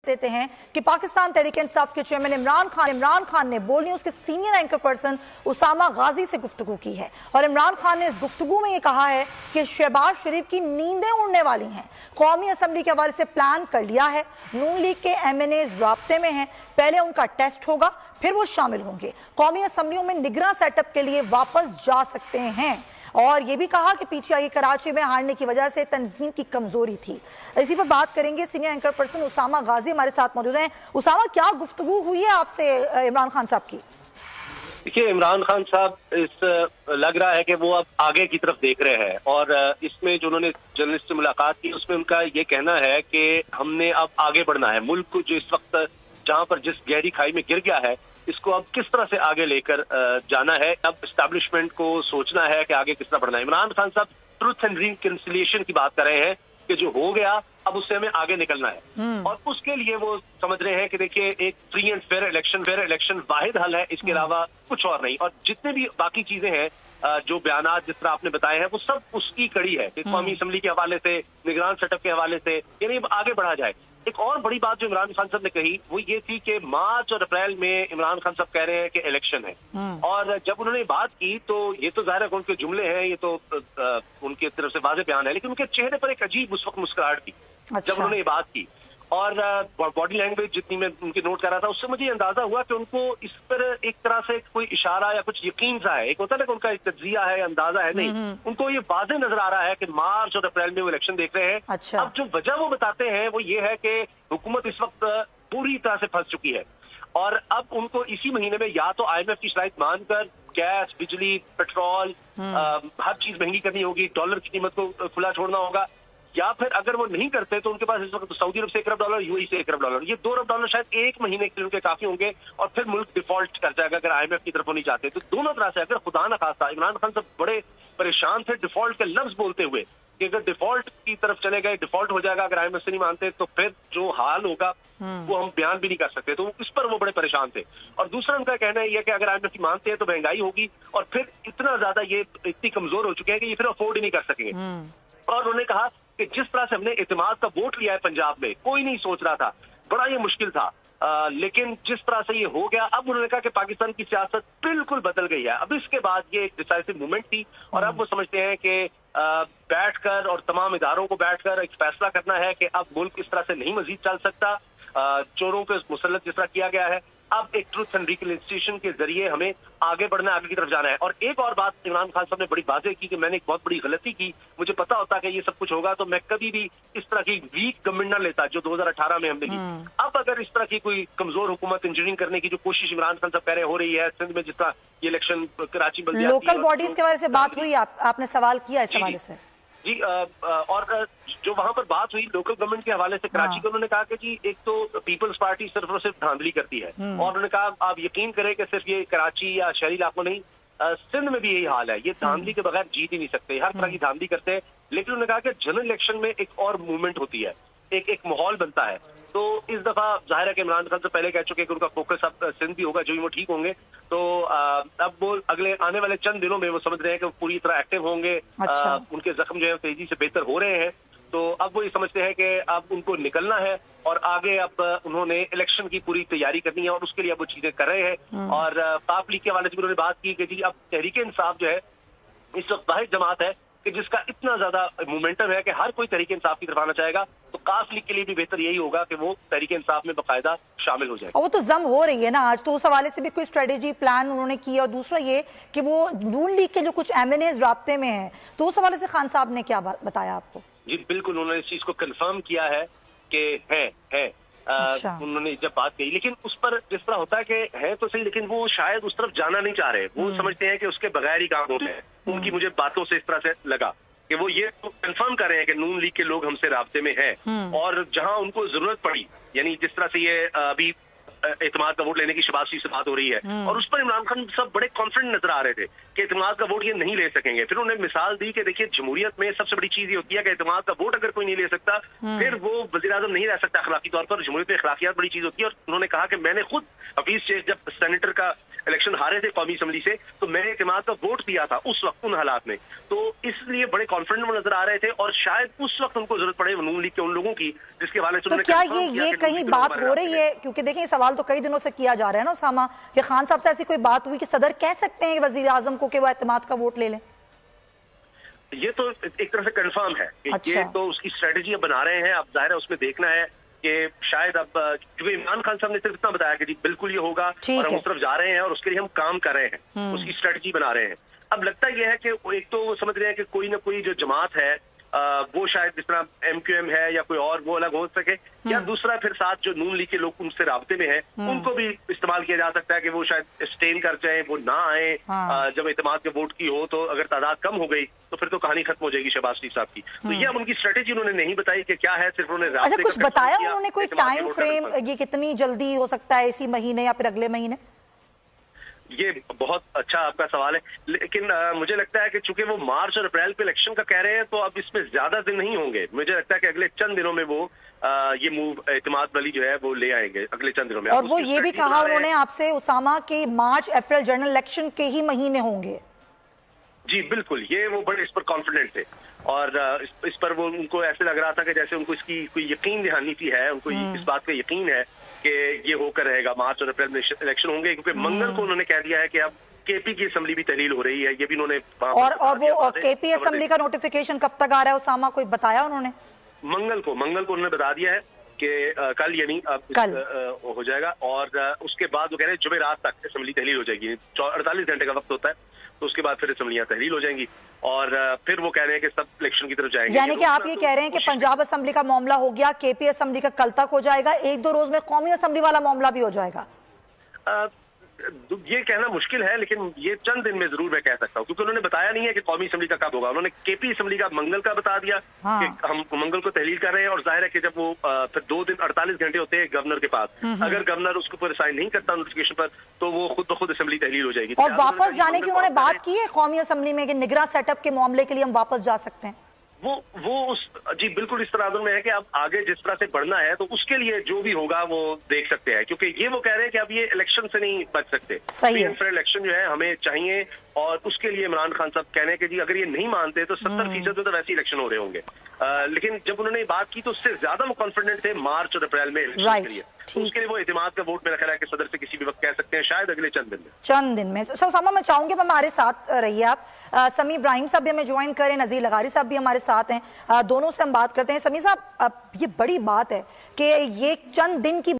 देते हैं कि पाकिस्तान तहरीक इंसाफ के चेयरमैन इमरान खान ने बोल न्यूज के सीनियर एंकर पर्सन उसामा गाजी से गुफ्तगू की है और इमरान खान ने इस गुफ्तगू में यह कहा है कि शहबाज शरीफ की नींदें उड़ने वाली हैं। कौमी असम्बली के हवाले से प्लान कर लिया है, नून लीग के MNAs राब्ते में हैं, पहले उनका टेस्ट होगा फिर वो शामिल होंगे, कौमी असम्बलियों में निगरान सेटअप के लिए वापस जा सकते हैं। और ये भी कहा कि PTI कराची में हारने की वजह से तंजीम की कमजोरी थी। इसी पर बात करेंगे, सीनियर एंकर पर्सन उसामा गाजी हमारे साथ मौजूद हैं। उसामा, क्या गुफ्तगू हुई है आपसे इमरान खान साहब की? देखिए, इमरान खान साहब लग रहा है कि वो अब आगे की तरफ देख रहे हैं और इसमें जो उन्होंने जर्नलिस्ट से मुलाकात की उसमें उनका ये कहना है कि हमने अब आगे बढ़ना है, मुल्क को जो इस वक्त जहां पर जिस गहरी खाई में गिर गया है इसको अब किस तरह से आगे लेकर जाना है। अब एस्टैब्लिशमेंट को सोचना है कि आगे किस तरह बढ़ना है। इमरान खान साहब ट्रुथ एंड रिकंसिलिएशन की बात कर रहे हैं कि जो हो गया अब उससे हमें आगे निकलना है और उसके लिए वो समझ रहे हैं कि देखिए एक फ्री एंड फेयर इलेक्शन वाहिद हल है, इसके अलावा कुछ और नहीं। और जितने भी बाकी चीजें हैं जो बयानात जिस तरह आपने बताए हैं वो सब उसकी कड़ी है कि कौमी असम्बली के हवाले से, निगरान सेटअप के हवाले से, यानी आगे बढ़ा जाए। एक और बड़ी बात जो इमरान खान साहब ने कही वो ये थी कि मार्च और अप्रैल में इमरान खान साहब कह रहे हैं कि इलेक्शन है और जब उन्होंने बात की तो ये तो जाहिर है उनके जुमले हैं, ये तो उनकी तरफ से वाज़ेह बयान है, लेकिन उनके चेहरे पर एक अजीब उस वक्त मुस्कुराहट थी जब उन्होंने ये बात की और बॉडी लैंग्वेज जितनी मैं उनकी नोट कर रहा था उससे मुझे ये अंदाजा हुआ कि उनको इस पर एक तरह से कोई इशारा या कुछ यकीन सा है। एक होता है ना कि उनका एक तज्जिया है, अंदाजा है, नहीं, उनको ये वाज़ेह नजर आ रहा है कि मार्च और अप्रैल में वो इलेक्शन देख रहे हैं। अच्छा। अब जो वजह वो बताते हैं वो ये है कि हुकूमत इस वक्त पूरी तरह से फंस चुकी है और अब उनको इसी महीने में या तो IMF की शराइत मानकर गैस, बिजली, पेट्रोल, हर चीज महंगी करनी होगी, डॉलर की कीमत को खुला छोड़ना होगा, या फिर अगर वो नहीं करते तो उनके पास इस वक्त सऊदी अरब से $1 अरब, UAE से $1 अरब, ये $2 अरब शायद एक महीने के लिए उनके काफी होंगे और फिर मुल्क डिफॉल्ट कर जाएगा अगर IMF की तरफ नहीं जाते। तो दोनों तरह से अगर खुदा न खास्ता इमरान खान साहब बड़े परेशान थे डिफॉल्ट के लफ्ज बोलते हुए कि अगर डिफॉल्ट की तरफ चले गए, डिफॉल्ट हो जाएगा अगर IMF से नहीं मानते तो फिर जो हाल होगा वो हम बयान भी नहीं कर सकते। तो इस पर वो बड़े परेशान थे। और दूसरा उनका कहना है कि अगर IMF की मानते हैं तो महंगाई होगी और फिर इतना ज्यादा ये इतनी कमजोर हो चुके हैं कि ये फिर अफोर्ड ही नहीं कर सकेंगे। और उन्होंने कहा कि जिस तरह से हमने इत्तेमाद का वोट लिया है पंजाब में, कोई नहीं सोच रहा था, बड़ा ये मुश्किल था, लेकिन जिस तरह से ये हो गया, अब उन्होंने कहा कि पाकिस्तान की सियासत बिल्कुल बदल गई है। अब इसके बाद ये एक डिसाइसिव मूवमेंट थी और अब वो समझते हैं कि बैठकर और तमाम इदारों को बैठकर एक फैसला करना है कि अब मुल्क इस तरह से नहीं मजीद चल सकता, चोरों पे मुसल्लत जिस तरह किया गया है, अब एक ट्रुथ एंड रिकंसिलिएशन के जरिए हमें आगे बढ़ना, आगे की तरफ जाना है। और एक और बात इमरान खान साहब ने बड़ी वाज़ेह की कि मैंने एक बहुत बड़ी गलती की, मुझे पता होता कि ये सब कुछ होगा तो मैं कभी भी इस तरह की वीक गवर्नमेंट न लेता जो 2018 में हमने की। अब अगर इस तरह की कोई कमजोर हुकूमत इंजीनियरिंग करने की जो कोशिश इमरान खान साहब कह रहे हो रही है, सिंध में जिस तरह ये इलेक्शन कराची बल्दियाती, लोकल बॉडीज के बारे से बात हुई, आपने सवाल किया इस हवाले से? जी, और जो वहां पर बात हुई लोकल गवर्नमेंट के हवाले से कराची के, उन्होंने कहा कि जी एक तो पीपल्स पार्टी सिर्फ और सिर्फ धांधली करती है और उन्होंने कहा आप यकीन करें कि सिर्फ ये कराची या शहरी इलाकों नहीं, सिंध में भी यही हाल है, ये धांधली के बगैर जीत ही नहीं सकते, हर तरह की धांधली करते हैं। लेकिन उन्होंने कहा कि जनरल इलेक्शन में एक और मूवमेंट होती है, एक माहौल बनता है। तो इस दफा जाहिर है कि इमरान खान से पहले कह चुके कि उनका फोकस अब सिंध भी होगा, जो भी वो ठीक होंगे तो अब वो अगले आने वाले चंद दिनों में वो समझ रहे हैं कि वो पूरी तरह एक्टिव होंगे। अच्छा। उनके जख्म जो है तेजी से बेहतर हो रहे हैं, तो अब वो ये समझते हैं कि अब उनको निकलना है और आगे अब उन्होंने इलेक्शन की पूरी तैयारी करनी है और उसके लिए अब वो चीजें कर रहे हैं। और पाक लीग के हवाले से भी उन्होंने बात की कि जी अब तहरीक इंसाफ जो है इस वक्त वाहिद जमात है कि जिसका इतना ज्यादा मोमेंटम है कि हर कोई तहरीक इंसाफ की तरफ आना चाहेगा, तो काफ लीग के लिए भी बेहतर यही होगा कि वो तहरीक इंसाफ में बाकायदा शामिल हो जाए। और वो तो जम हो रही है ना आज, तो उस हवाले से भी कोई स्ट्रेटेजी प्लान उन्होंने किया। और दूसरा ये कि वो नून लीग के जो कुछ MNAs राब्ते में हैं, तो उस हवाले से खान साहब ने क्या बताया आपको? जी बिल्कुल, उन्होंने इस चीज को कंफर्म किया है कि है। अच्छा। उन्होंने जब बात कही, लेकिन उस पर जिस तरह होता है कि है तो सही, लेकिन वो शायद उस तरफ जाना नहीं चाह रहे, वो समझते हैं कि उसके बगैर ही काम होते हैं। उनकी मुझे बातों से इस तरह से लगा कि वो ये तो कंफर्म कर रहे हैं कि नून लीग के लोग हमसे राब्ते में हैं और जहां उनको जरूरत पड़ी, यानी जिस तरह से ये अभी एतमाद का वोट लेने की शहबाज शरीफ से बात हो रही है और उस पर इमरान खान सब बड़े कॉन्फिडेंट नजर आ रहे थे कि एतमाद का वोट ये नहीं ले सकेंगे। फिर उन्होंने मिसाल दी कि देखिए जमहूरियत में सबसे बड़ी चीज ये होती है कि एतमाद का वोट अगर कोई नहीं ले सकता फिर वो वजीर आजम नहीं रह सकता अखलाकी तौर पर। जमहूरियत में अखलाकियात बड़ी चीज होती है और उन्होंने कहा कि मैंने खुद हफीज शेख जब सेनेटर का इलेक्शन हारे थे कौमी असम्बली से, तो मैंने इत्तेमाद का वोट दिया था उस वक्त उन हालात में, तो इसलिए बड़े कॉन्फिडेंट में नजर आ रहे थे और शायद उस वक्त उनको जरूरत पड़े नून लीग के उन लोगों की जिसके हवाले से तो क्या ये कहीं बात हो रही है, क्योंकि देखिए सवाल तो कई दिनों से किया जा रहा है ना उसामा, कि खान साहब से ऐसी कोई बात हुई कि सदर कह सकते हैं वजीर आजम को कि वो इत्तेमाद का वोट ले लें? ये तो एक तरह से कंफर्म है कि अच्छा। ये तो उसकी स्ट्रेटेजी अब बना रहे हैं। अब जाहिर है उसमें देखना है कि शायद अब, क्योंकि इमरान खान साहब ने सिर्फ इतना बताया कि जी बिल्कुल ये होगा और हम उस तरफ जा रहे हैं और उसके लिए हम काम कर रहे हैं, उसकी स्ट्रेटेजी बना रहे हैं। अब लगता यह है कि एक तो वो समझ रहे हैं कि कोई ना कोई जो जमात है वो शायद जिस तरह MQM है या कोई और वो अलग हो सके, या दूसरा फिर साथ जो नून लीग के लोग उनसे राब्ते में हैं उनको भी इस्तेमाल किया जा सकता है कि वो शायद स्टेन कर जाए, वो ना आए। जब इत्तेमाद के वोट की हो तो अगर तादाद कम हो गई तो फिर तो कहानी खत्म हो जाएगी शहबाज शरीफ साहब की। तो ये अब उनकी स्ट्रेटेजी उन्होंने नहीं बताई कि क्या है, सिर्फ उन्होंने अच्छा, कुछ बताया उन्होंने कोई टाइम फ्रेम, ये कितनी जल्दी हो सकता है, इसी महीने या फिर अगले महीने? ये बहुत अच्छा आपका सवाल है, लेकिन मुझे लगता है कि चूंकि वो मार्च और अप्रैल पे इलेक्शन का कह रहे हैं तो अब इसमें ज्यादा दिन नहीं होंगे। मुझे लगता है कि अगले चंद दिनों में वो ये मूव इत्तेमाद वाली जो है वो ले आएंगे अगले चंद दिनों में। और वो ये भी कहा उन्होंने आपसे उसामा के मार्च अप्रैल जनरल इलेक्शन के ही महीने होंगे। जी बिल्कुल, ये वो बड़े इस पर कॉन्फिडेंट थे और इस पर वो उनको ऐसे लग रहा था कि जैसे उनको इसकी कोई यकीन दहानी सी है, उनको इस बात का यकीन है कि ये होकर रहेगा, मार्च और अप्रैल में इलेक्शन होंगे, क्योंकि मंगल को उन्होंने कह दिया है कि अब KP की असेंबली भी तहलील हो रही है। ये भी उन्होंने और वो KP असेंबली का नोटिफिकेशन कब तक आ रहा है उसामा, कोई बताया उन्होंने? मंगल को उन्होंने बता दिया है कि कल यानी अब हो जाएगा और उसके बाद वो कह रहे हैं जुमेरात तक असेंबली तहलील हो जाएगी। 48 घंटे का वक्त होता है, तो उसके बाद फिर असेंबलियां तहलील हो जाएंगी और फिर वो कह रहे हैं कि सब इलेक्शन की तरफ जाएंगे। यानी कि आप ये कह रहे हैं कि पंजाब असेंबली का मामला हो गया, KP असेंबली का कल तक हो जाएगा, 1-2 रोज में कौमी असेंबली वाला मामला भी हो जाएगा? ये कहना मुश्किल है, लेकिन ये चंद दिन में जरूर मैं कह सकता हूँ, क्योंकि उन्होंने बताया नहीं है कि कौमी असेंबली का कब होगा। उन्होंने KP असेंबली का मंगल का बता दिया कि हम मंगल को तहलील कर रहे हैं और जाहिर है कि जब वो फिर 2 दिन 48 घंटे होते हैं गवर्नर के पास, अगर गवर्नर उसके ऊपर साइन नहीं करता नोटिफिकेशन पर तो वो खुद ब खुद असेंबली तहलील हो जाएगी। और वापस जाने की उन्होंने बात की है कौमी असेंबली में कि निगरान सेटअप के मामले के लिए हम वापस जा सकते हैं? जी बिल्कुल इस तरह में है कि अब आगे जिस तरह से बढ़ना है तो उसके लिए जो भी होगा वो देख सकते हैं, क्योंकि ये वो कह रहे हैं कि अब ये इलेक्शन से नहीं बच सकते। सही है। इलेक्शन जो है हमें चाहिए और उसके लिए इमरान खान साहब कह रहे हैं कि जी अगर ये नहीं मानते तो 70% तो वैसे इलेक्शन हो रहे होंगे। लेकिन जब उन्होंने बात की तो उससे ज्यादा वो कॉन्फिडेंट थे मार्च और अप्रैल में इलेक्शन के लिए। तो उसके लिए वो इत्तेमाद का वोट मेरा ख्याल है कि सदर से किसी भी वक्त कह सकते हैं, शायद अगले चंद दिन में। उसामा, मैं चाहूंगी हमारे साथ रहिए आप। समी इब्राहिम साहब भी हमें ज्वाइन करें, नजीर लगारी साहब भी हमारे साथ हैं, दोनों से हम बात करते हैं। समी साहब, ये बड़ी बात है कि ये चंद दिन की